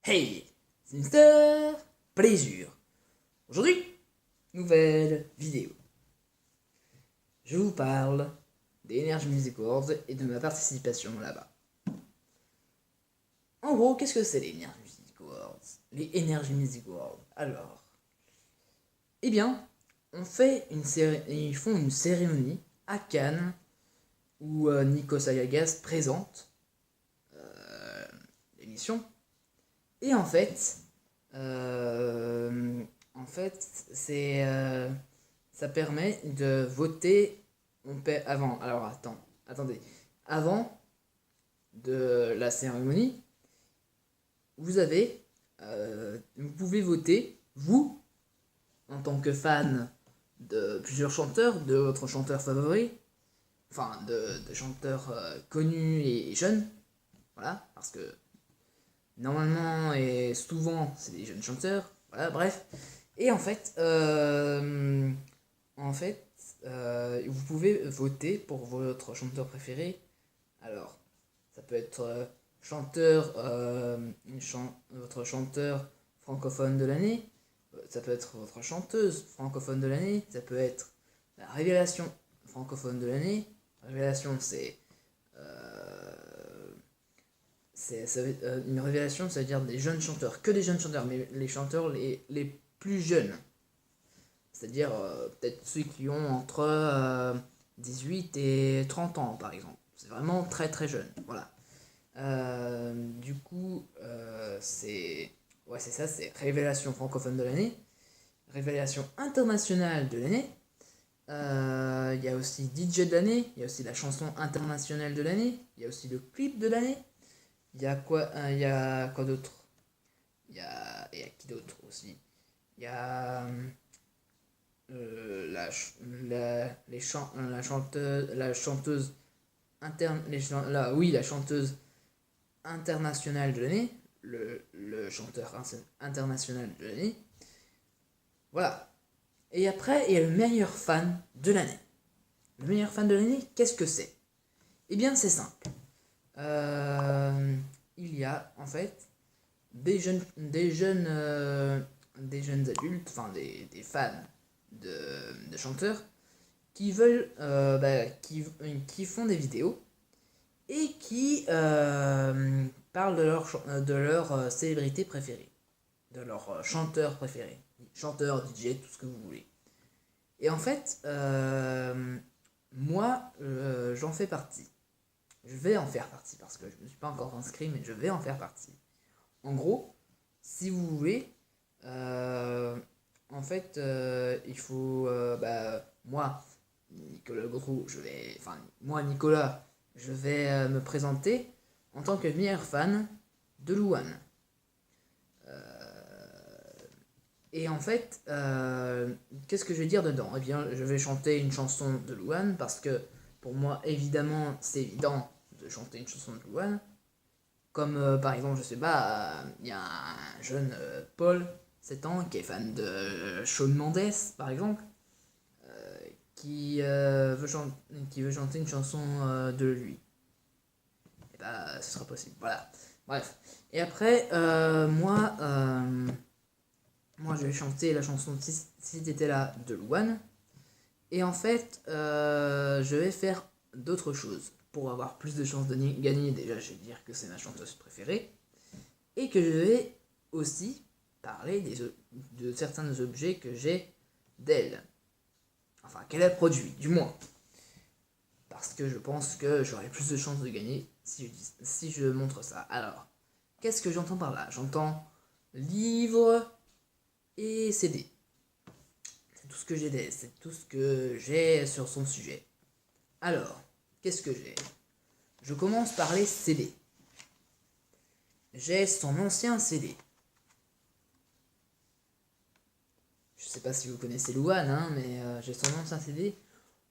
Hey, c'est Mister Plaisir. Aujourd'hui, nouvelle vidéo. Je vous parle des Energy Music Awards et de ma participation là-bas. En gros, qu'est-ce que c'est les Energy Music Awards? Les Energy Music Awards. Alors, eh bien, ils font une cérémonie à Cannes où Nikos Aliagas présente l'émission. Et en fait, ça permet de voter. Alors attendez. Avant de la cérémonie, vous pouvez voter, vous, en tant que fan de plusieurs chanteurs, de votre chanteur favori, enfin de chanteurs connus et jeunes, voilà, parce que normalement et souvent c'est des jeunes chanteurs, voilà, bref. Et vous pouvez voter pour votre chanteur préféré. Alors, ça peut être votre chanteur francophone de l'année, ça peut être votre chanteuse francophone de l'année, ça peut être la révélation francophone de l'année. Révélation, une révélation, ça veut dire des jeunes chanteurs, que des jeunes chanteurs, mais les chanteurs les plus jeunes. C'est-à-dire peut-être ceux qui ont entre 18 et 30 ans, par exemple. C'est vraiment très très jeune, voilà. Du coup, c'est ça, c'est révélation francophone de l'année, révélation internationale de l'année. Il y a aussi DJ de l'année, il y a aussi la chanson internationale de l'année, il y a aussi le clip de l'année. Il y a quoi d'autre? Il y a qui d'autre aussi? Il y a la chanteuse la chanteuse internationale de l'année, le chanteur international de l'année. Voilà. Et après, il y a le meilleur fan de l'année. Le meilleur fan de l'année, qu'est-ce que c'est? Eh bien, c'est simple. Il y a en fait des jeunes adultes, enfin des fans de chanteurs qui veulent, qui font des vidéos et qui parlent de leur célébrité préférée, de leur chanteur préféré, chanteur, DJ, tout ce que vous voulez. Et en fait, moi, j'en fais partie. Je vais en faire partie parce que je ne me suis pas encore inscrit, mais je vais en faire partie. En gros, si vous voulez, il faut, moi, Nicolas Grou, Nicolas, je vais me présenter en tant que meilleur fan de Louane. Et en fait, qu'est-ce que je vais dire dedans? Eh bien, je vais chanter une chanson de Louane parce que pour moi, évidemment, c'est évident de chanter une chanson de Louane. Comme par exemple, je sais pas, il y a un jeune Paul, 7 ans, qui est fan de Shawn Mendes, par exemple, qui veut chanter une chanson de lui. Et bah, ce sera possible, voilà. Bref. Et après, moi je vais chanter la chanson Si t'étais là de Louane. Et en fait, je vais faire d'autres choses pour avoir plus de chances de gagner. Déjà, je vais dire que c'est ma chanteuse préférée. Et que je vais aussi parler de certains objets que j'ai d'elle. Enfin, qu'elle a produit, du moins. Parce que je pense que j'aurai plus de chances de gagner si je montre ça. Alors, qu'est-ce que j'entends par là? J'entends livre et CD. C'est tout ce que j'ai sur son sujet. Alors, qu'est-ce que j'ai? Je commence par les CD. J'ai son ancien CD. Je sais pas si vous connaissez Louane, hein, mais j'ai son ancien CD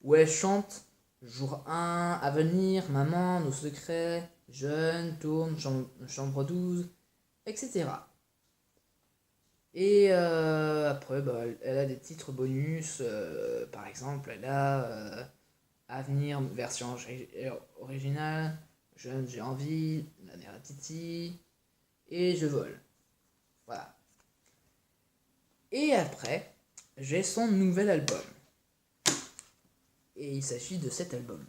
où elle chante Jour 1, Avenir, Maman, Nos secrets, Jeune, Tourne, Chambre 12, etc. Et après, elle a des titres bonus. Par exemple, elle a Avenir, version originale, Jeune, j'ai envie, La Titi, et Je vole. Et après, j'ai son nouvel album. Et il s'agit de cet album.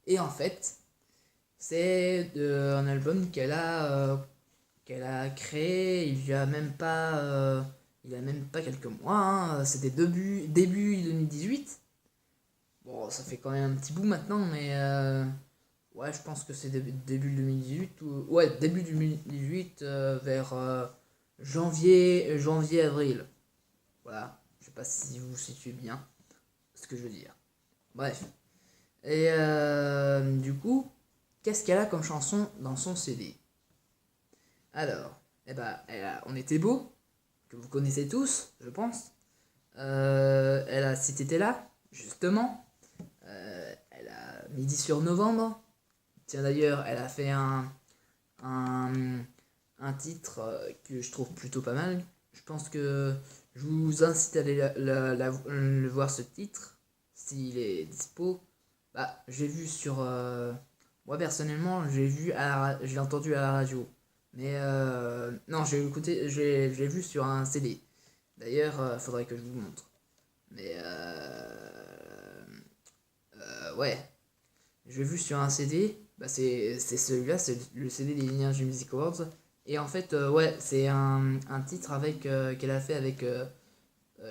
Et en fait, c'est un album qu'elle a créé il y a même pas quelques mois, hein. C'était début 2018. Bon, ça fait quand même un petit bout maintenant, mais ouais, je pense que c'est début 2018 ouais, début 2018 vers janvier avril. Voilà, je sais pas si vous situez bien ce que je veux dire. Bref. Et du coup, qu'est-ce qu'elle a comme chanson dans son CD? Alors, eh ben, On était beau, que vous connaissez tous, je pense. Elle a Si t'étais là, justement. Elle a Midi sur Novembre. Tiens, d'ailleurs, elle a fait un titre que je trouve plutôt pas mal. Je pense que je vous incite à aller le voir, ce titre, s'il est dispo. Bah, j'ai vu sur... moi, personnellement, j'ai entendu à la radio. Mais non, j'ai vu sur un CD. D'ailleurs, faudrait que je vous montre. Mais ouais, j'ai vu sur un CD. Bah, c'est celui-là, c'est le CD des Energy Music Awards. Et en fait, ouais, c'est un titre qu'elle a fait avec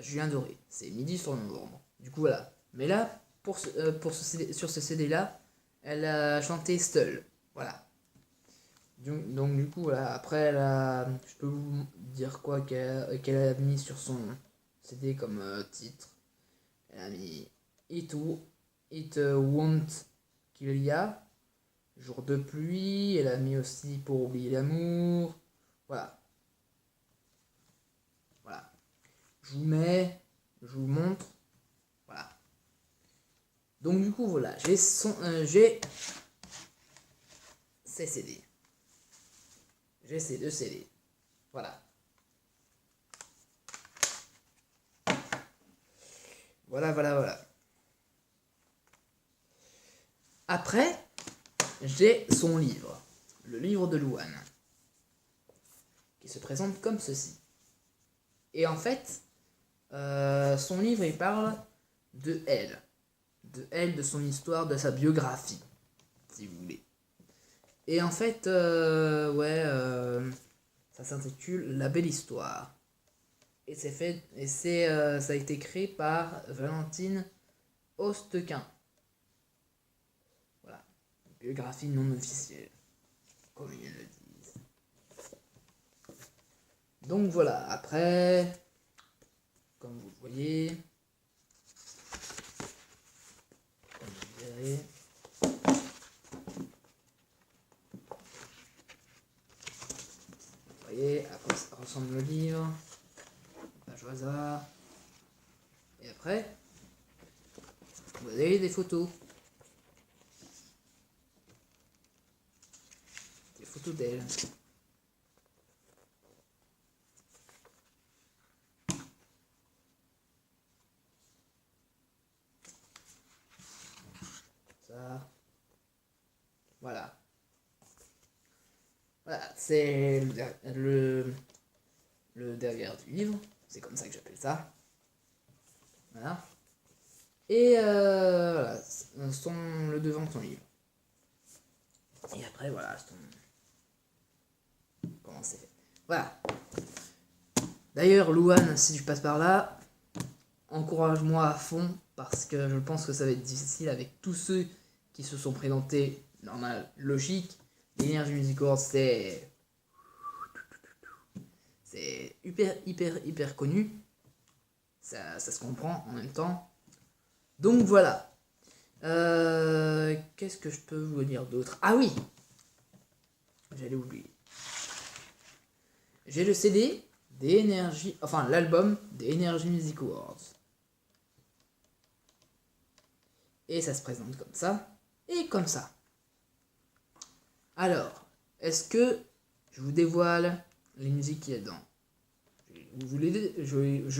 Julien Doré. C'est Midi sur Novembre. Du coup, voilà. Mais là, sur ce CD-là, elle a chanté Seul. Voilà. Donc, du coup, voilà. Après, je peux vous dire quoi qu'elle a mis sur son CD comme titre. Elle a mis It Won't Kill Ya, Jour de pluie. Elle a mis aussi Pour oublier l'amour. Voilà. Voilà. Je vous montre. Voilà. Donc, du coup, voilà. J'ai ces CD. J'ai ces 2 CD. Voilà. Voilà. Après, j'ai son livre. Le livre de Louane. Qui se présente comme ceci. Et en fait, son livre, il parle de elle. De son histoire, de sa biographie, si vous voulez. Et en fait, ça s'intitule La belle histoire. Et ça a été créé par Valentine Ostequin. Voilà, biographie non officielle, comme ils le disent. Donc voilà, après, comme vous le voyez, comme vous verrez, voyez à quoi ça ressemble le livre, page au hasard. Et après, vous avez des photos. Des photos d'elle. Ça. Voilà. Voilà, c'est le derrière du livre. C'est comme ça que j'appelle ça. Voilà. Et voilà, le devant de son livre. Et après, voilà, comment c'est fait. Voilà. D'ailleurs, Louane, si tu passes par là, encourage-moi à fond, parce que je pense que ça va être difficile avec tous ceux qui se sont présentés. Normal, logique. L'Energy Music Awards, c'est hyper connu. Ça se comprend en même temps. Donc voilà. Qu'est-ce que je peux vous dire d'autre? Ah oui, j'allais oublier. J'ai le CD des l'album des Energy Music Awards. Et ça se présente comme ça et comme ça. Alors, est-ce que je vous dévoile les musiques qu'il y a dedans? Je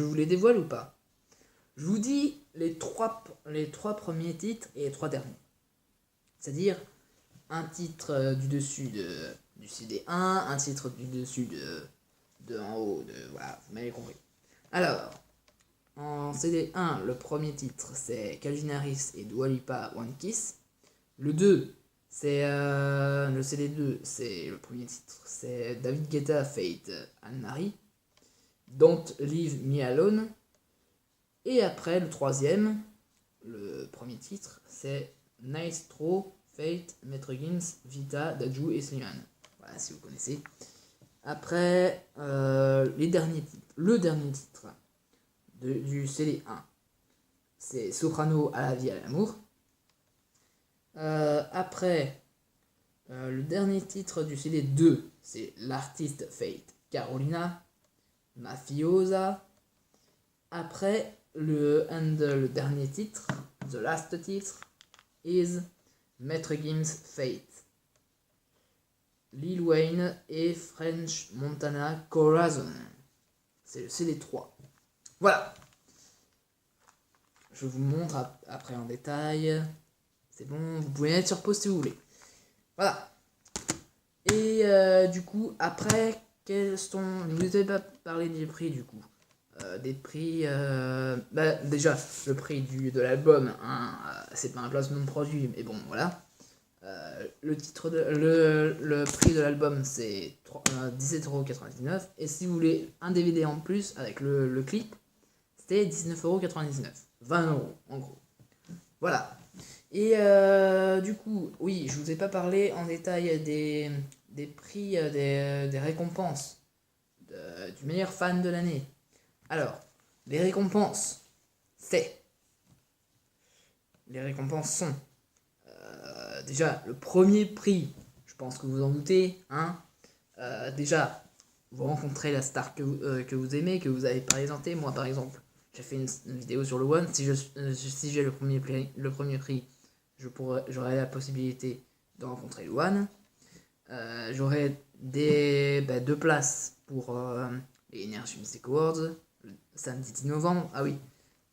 vous les dévoile ou pas? Je vous dis les trois premiers titres et les 3 derniers. C'est-à-dire un titre du dessus du CD1, un titre du dessus de en haut, voilà, vous m'avez compris. Alors, en CD1, le premier titre c'est Calvin Harris et Dua Lipa One Kiss. Le 2, c'est le CD2, c'est le premier titre, c'est David Guetta Fate Anne-Marie. Don't Leave Me Alone. Et après, le troisième, le premier titre, c'est Nice Throw Fate Maître Gims Vita Daju et Slimane. Voilà, si vous connaissez. Après, le dernier titre du CD1, c'est Soprano à la vie, à l'amour. Après, le dernier titre du CD2, c'est l'artiste Fate Carolina Mafiosa. Après, le dernier titre, the last titre, is Maître Gims Fate. Lil Wayne et French Montana Corazon. C'est le CD3. Voilà. Je vous montre après en détail. C'est bon, vous pouvez mettre sur pause si vous voulez. Voilà. Et du coup, après, quels sont... Je ne vous ai pas parlé des prix du coup. Des prix... déjà, le prix de l'album, hein, c'est pas un placement de produit, mais bon, voilà. Le prix de l'album c'est 17,99€. Et si vous voulez un DVD en plus avec le clip, c'était 19,99€. 20€ en gros. Voilà. Et du coup, oui, je vous ai pas parlé en détail des prix, des récompenses du meilleur fan de l'année. Alors, les récompenses sont déjà le premier prix, je pense que vous en doutez, hein. Déjà, vous rencontrez la star que vous aimez, que vous avez présenté. Moi par exemple, j'ai fait une vidéo sur le One. Si j'ai le premier prix, j'aurai la possibilité de rencontrer le One. J'aurai 2 places pour les Energy Music Awards le samedi 10 novembre. Ah oui,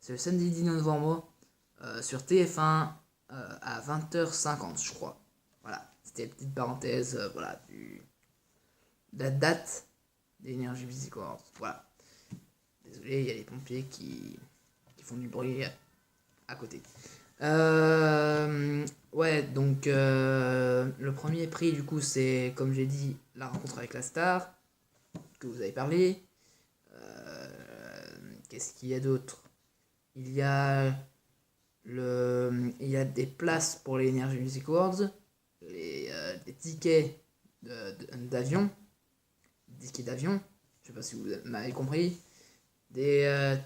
c'est le samedi 10 novembre sur TF1 à 20h50, je crois. Voilà, c'était une petite parenthèse, voilà, la date des Energy Music Awards. Voilà. Désolé, il y a les pompiers qui font du bruit à côté. Ouais, donc le premier prix du coup c'est, comme j'ai dit, la rencontre avec la star que vous avez parlé. Qu'est-ce qu'il y a d'autre? Il y a des places pour les Energy Music Awards, des tickets d'avion, je sais pas si vous m'avez compris, une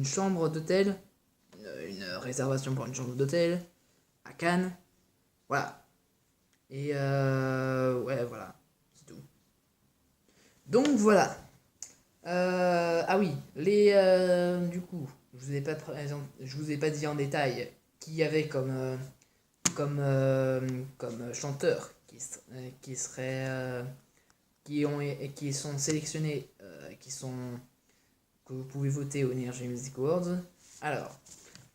chambre d'hôtel, une réservation pour une chambre d'hôtel à Cannes, voilà. Et ouais, voilà, c'est tout. Donc voilà. Ah oui, du coup, je vous ai pas dit en détail qui y avait comme chanteurs qui sont sélectionnés, que vous pouvez voter aux Energy Music Awards. Alors,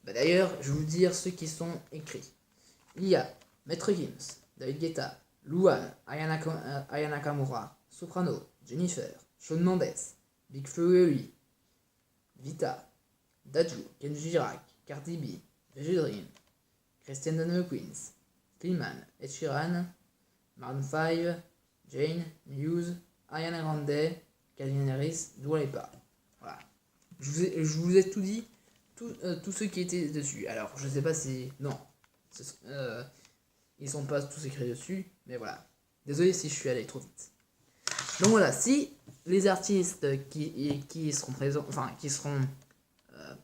d'ailleurs, je vais vous dire ceux qui sont écrits. Il y a Maître Gims, David Guetta, Luan, Aya Nakamura, Soprano, Jennifer, Shawn Mendes, Big Flo et Oli, Vita, Daju, Kenji Girac, Cardi B, VG Dream, Christian and the Queens, Slimane, Ed Sheeran, Maroon 5, Jane, Muse, Ariana Grande, Calvin Harris, Dua Lipa. Voilà. Je vous ai tout dit, tous ceux qui étaient dessus. Alors, je sais pas si... Non. Ils sont pas tous écrits dessus, mais voilà. Désolé si je suis allé trop vite. Donc voilà, si les artistes qui seront présents,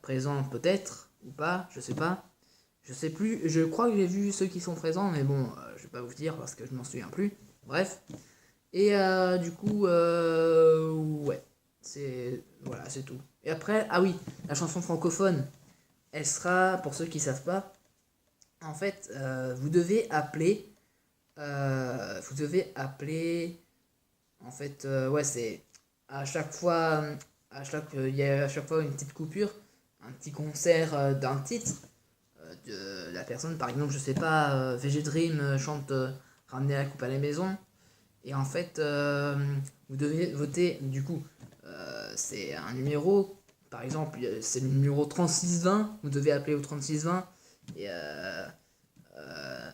présents peut-être, ou pas, je sais pas. Je sais plus, je crois que j'ai vu ceux qui sont présents, mais bon, je vais pas vous dire parce que je m'en souviens plus. Bref. Et du coup, ouais, voilà, c'est tout. Et après, ah oui, la chanson francophone, elle sera, pour ceux qui savent pas, en fait, vous devez appeler, en fait, ouais, c'est à chaque fois, il y a à chaque fois une petite coupure, un petit concert d'un titre de la personne. Par exemple, je sais pas, VG Dream chante Ramener la coupe à la maison. Et en fait, vous devez voter, du coup, c'est un numéro, par exemple, c'est le numéro 3620, vous devez appeler au 3620, et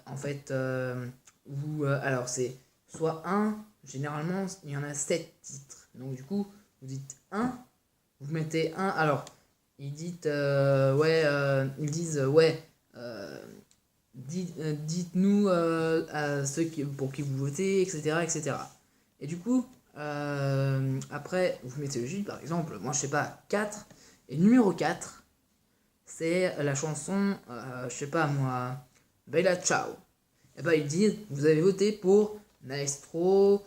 en fait, alors c'est soit un, généralement, il y en a 7 titres, donc du coup, vous dites un, vous mettez un, alors, ils disent, ouais, dites-nous à pour qui vous votez, etc., etc. Et du coup, après, vous mettez le J, par exemple, moi je sais pas, 4. Et numéro 4, c'est la chanson, je sais pas moi, Bella Ciao. Et bah ils disent, vous avez voté pour Maestro,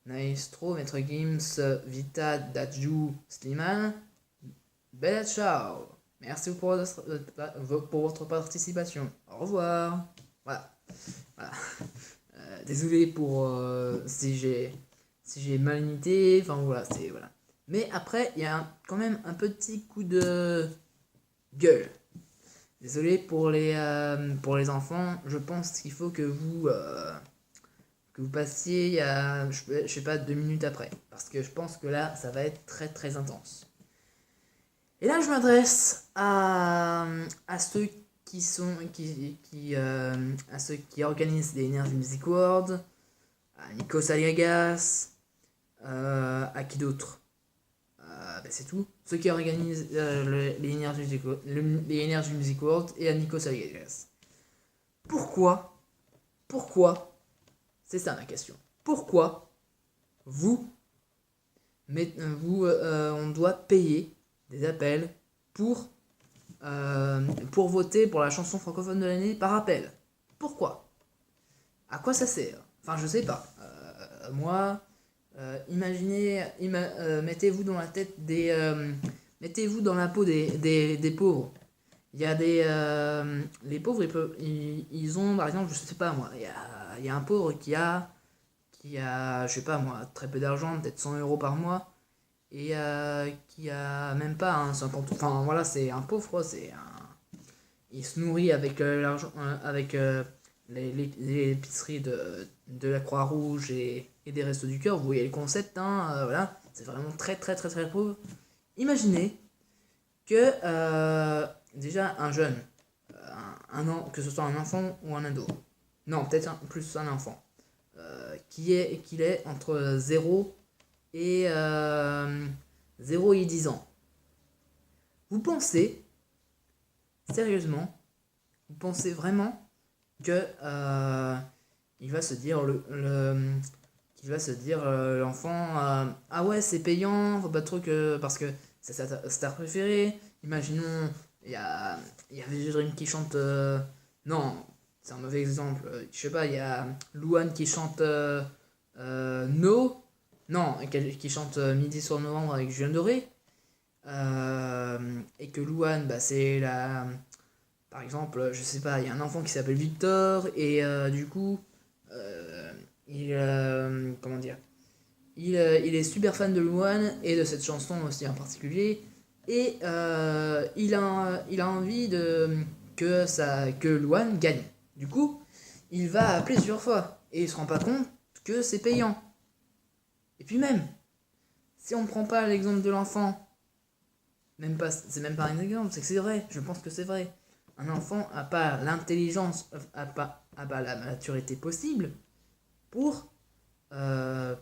Maître Gims, Vita, Dadju, Slimane, Bella Ciao. Merci pour votre participation. Au revoir. Voilà. Voilà. Désolé pour si j'ai mal imité. Enfin voilà, c'est voilà. Mais après, il y a quand même un petit coup de gueule. Désolé pour les enfants. Je pense qu'il faut que vous passiez je sais pas 2 minutes après, parce que je pense que là, ça va être très très intense. Et là, je m'adresse à ceux à ceux qui organisent les Energy Music Awards, à Nico Aliagas, à qui d'autre c'est tout. Ceux qui organisent les Energy Music Awards et à Nico Aliagas. Pourquoi c'est ça ma question. Pourquoi vous, on doit payer des appels pour voter pour la chanson francophone de l'année par appel? Pourquoi? À quoi ça sert? Enfin, je sais pas. Moi, mettez-vous dans la tête mettez-vous dans la peau des pauvres. Il y a les pauvres, ils ont, par exemple, je sais pas moi, il y a un pauvre je sais pas moi, très peu d'argent, peut-être 100 € par mois, et qui a même pas un 50, enfin voilà, c'est un pauvre quoi, il se nourrit avec l'argent, avec les épiceries de la Croix-Rouge et des Restos du Cœur. Vous voyez le concept, hein, voilà, c'est vraiment très très très très pauvre. Imaginez que déjà un jeune, que ce soit un enfant ou un ado, non peut-être plus un enfant, qu'il est entre 0 et 10 ans. Vous pensez, sérieusement, vous pensez vraiment que il va se dire qu'il va se dire l'enfant ah ouais c'est payant, faut pas trop que parce que c'est sa star préférée. Imaginons il y a Dream qui chante non c'est un mauvais exemple, je sais pas, il y a Louane qui chante No, non qui chante Midi sur Novembre avec Julien Doré, et que Louane c'est la, par exemple, je sais pas, il y a un enfant qui s'appelle Victor et du coup, comment dire, il est super fan de Louane et de cette chanson aussi en particulier, et il a envie que Louane gagne. Du coup, il va appeler plusieurs fois et il se rend pas compte que c'est payant. Et puis même, si on prend pas l'exemple de l'enfant, c'est même pas un exemple, c'est que c'est vrai, je pense que c'est vrai. Un enfant n'a pas l'intelligence, a pas la maturité possible pour, je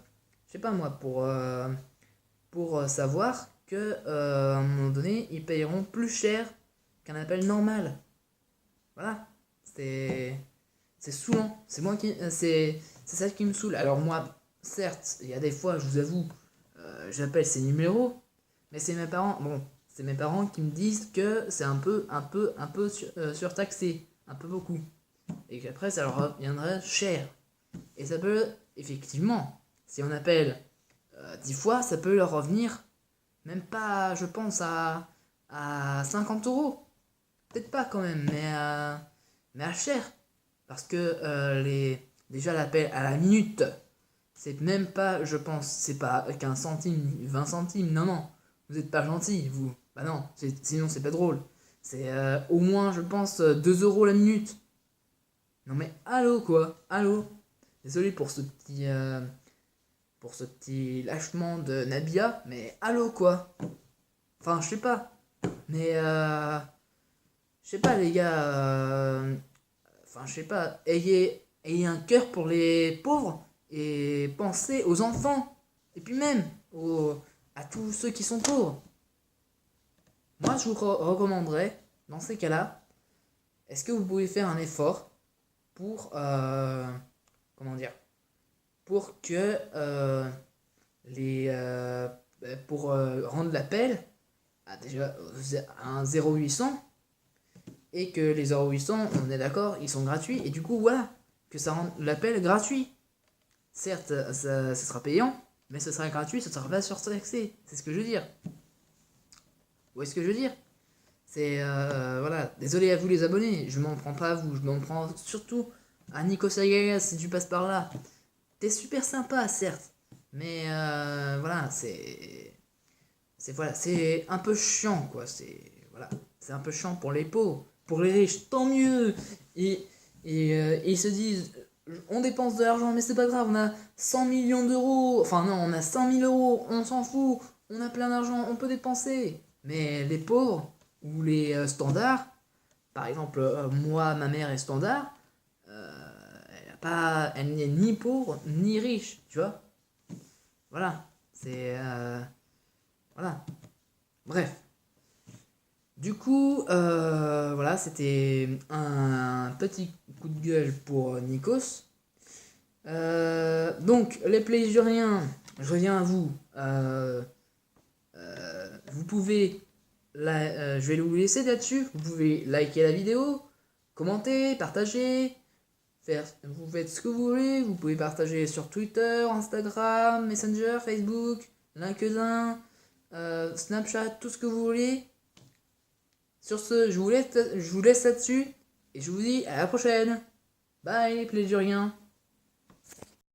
sais pas moi, pour savoir que à un moment donné, ils payeront plus cher qu'un appel normal. Voilà, c'est saoulant. C'est ça qui me saoule. Alors moi, certes, il y a des fois, je vous avoue, j'appelle ces numéros, mais c'est mes parents. Bon, c'est mes parents qui me disent que c'est un peu surtaxé, un peu beaucoup, et qu'après ça leur reviendrait cher. Et ça peut, effectivement, si on appelle 10 fois, ça peut leur revenir, même pas, je pense, à 50 €. Peut-être pas quand même, mais à cher. Parce que déjà l'appel à la minute, c'est même pas, je pense, c'est pas 15 centimes, 20 centimes, non, non. Vous êtes pas gentil, vous. Bah non, sinon c'est pas drôle. C'est au moins, je pense, 2 € la minute. Non mais allô quoi, allô. Désolé pour ce petit pour ce petit lâchement de Nabia, mais allô quoi. Enfin, je sais pas. Mais je sais pas les gars. Enfin, je sais pas. Ayez un cœur pour les pauvres et pensez aux enfants. Et puis même à tous ceux qui sont pauvres. Moi, je vous recommanderais, dans ces cas-là, est-ce que vous pouvez faire un effort pour, comment dire, pour que pour rendre l'appel à déjà à un 0800 et que les 0800, on est d'accord, ils sont gratuits et du coup voilà, que ça rende l'appel gratuit. Certes, ça sera payant, mais ce sera gratuit, ce sera pas surtaxé. C'est ce que je veux dire. Vous voyez ce que je veux dire? C'est voilà, désolé à vous les abonnés, je m'en prends pas à vous, je m'en prends surtout à Nico Sagagas si tu passes par là. T'es super sympa, certes, mais voilà, c'est un peu chiant quoi, c'est un peu chiant pour les pauvres, pour les riches, tant mieux. Ils se disent on dépense de l'argent mais c'est pas grave, on a 100 millions d'euros, enfin non, on a 100 000 euros, on s'en fout, on a plein d'argent, on peut dépenser. Mais les pauvres ou les standards, par exemple moi ma mère est standard, elle n'est ni pauvre ni riche, tu vois. Voilà, c'est voilà. Bref. Du coup, voilà, c'était un petit coup de gueule pour Nikos. Donc, les plaisiuriens, je reviens à vous. Vous pouvez, je vais vous laisser là-dessus. Vous pouvez liker la vidéo, commenter, partager, vous faites ce que vous voulez. Vous pouvez partager sur Twitter, Instagram, Messenger, Facebook, LinkedIn, Snapchat, tout ce que vous voulez. Sur ce, je vous laisse là-dessus et je vous dis à la prochaine. Bye les plaisiriens.